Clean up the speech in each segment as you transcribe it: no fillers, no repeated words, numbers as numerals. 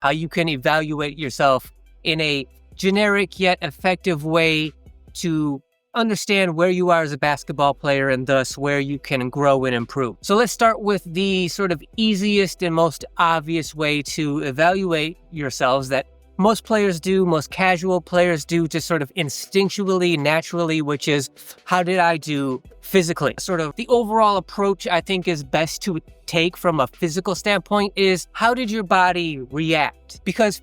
how you can evaluate yourself in a generic yet effective way to understand where you are as a basketball player and thus where you can grow and improve. So let's start with the sort of easiest and most obvious way to evaluate yourselves that most players do, most casual players do, just sort of instinctually, naturally, which is, how did I do physically? Sort of the overall approach I think is best to take from a physical standpoint is, how did your body react? Because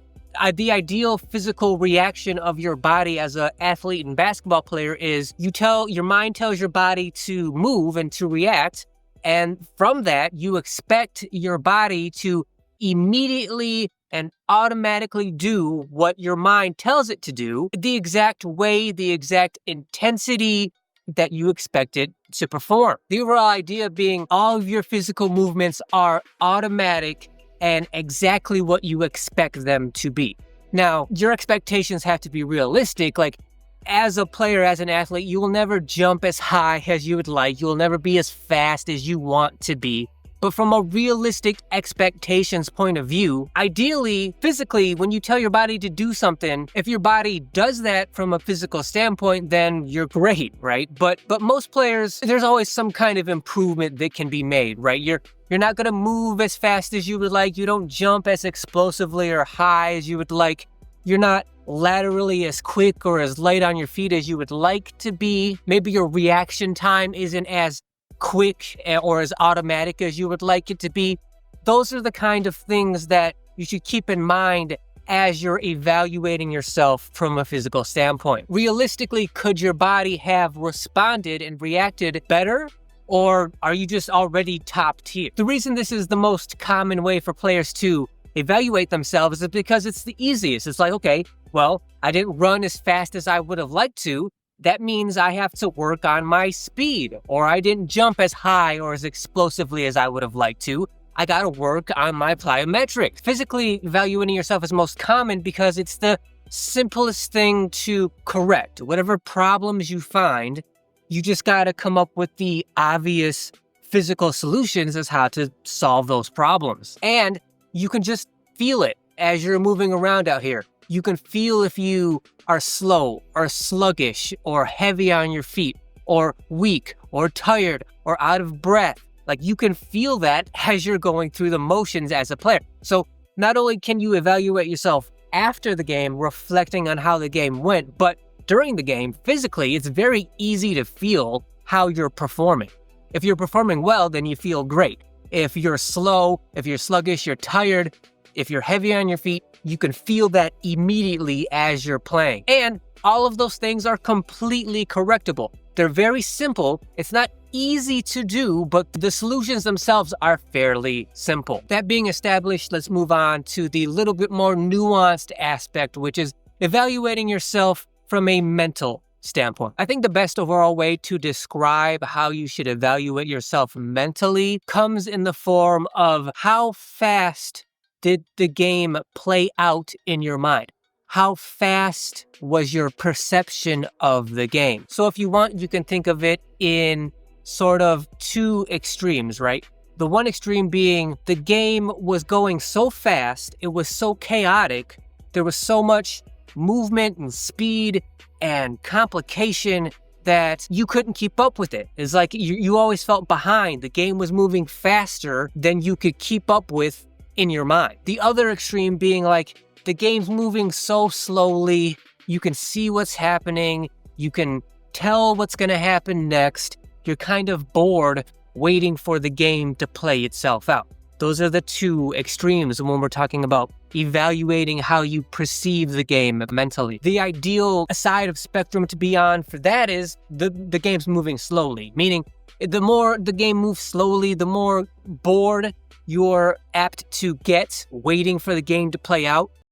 the ideal physical reaction of your body as an athlete and basketball player is your mind tells your body to move and to react. And from that, you expect your body to immediately and automatically do what your mind tells it to do, the exact way, the exact intensity that you expect it to perform. The overall idea being all of your physical movements are automatic and exactly what you expect them to be. Now, your expectations have to be realistic. Like, as a player, as an athlete, you will never jump as high as you would like. You will never be as fast as you want to be. But from a realistic expectations point of view, ideally, physically, when you tell your body to do something, if your body does that from a physical standpoint, then you're great, right? But most players, there's always some kind of improvement that can be made, right? You're not going to move as fast as you would like. You don't jump as explosively or high as you would like. You're not laterally as quick or as light on your feet as you would like to be. Maybe your reaction time isn't as quick or as automatic as you would like it to be. Those are the kind of things that you should keep in mind as you're evaluating yourself from a physical standpoint. Realistically, could your body have responded and reacted better? Or are you just already top tier? The reason this is the most common way for players to evaluate themselves is because it's the easiest. It's like, okay, well, I didn't run as fast as I would have liked to. That means I have to work on my speed, or I didn't jump as high or as explosively as I would have liked to. I got to work on my plyometrics. Physically evaluating yourself is most common because it's the simplest thing to correct. Whatever problems you find, you just got to come up with the obvious physical solutions as how to solve those problems. And you can just feel it as you're moving around out here. You can feel if you are slow or sluggish or heavy on your feet or weak or tired or out of breath. Like, you can feel that as you're going through the motions as a player. So not only can you evaluate yourself after the game, reflecting on how the game went, but during the game, physically, it's very easy to feel how you're performing. If you're performing well, then you feel great. If you're slow, if you're sluggish, you're tired, if you're heavy on your feet, you can feel that immediately as you're playing. And all of those things are completely correctable. They're very simple. It's not easy to do, but the solutions themselves are fairly simple. That being established, let's move on to the little bit more nuanced aspect, which is evaluating yourself from a mental standpoint. I think the best overall way to describe how you should evaluate yourself mentally comes in the form of how fast did the game play out in your mind? How fast was your perception of the game? So if you want, you can think of it in sort of two extremes, right? The one extreme being the game was going so fast, it was so chaotic, there was so much movement and speed and complication that you couldn't keep up with it. It's like you always felt behind. The game was moving faster than you could keep up with in your mind. The other extreme being like the game's moving so slowly, you can see what's happening, you can tell what's going to happen next, you're kind of bored waiting for the game to play itself out. Those are the two extremes when we're talking about evaluating how you perceive the game mentally. The ideal side of spectrum to be on for that is the game's moving slowly, meaning the more the game moves slowly, the more bored you're apt to get waiting for the game to play out.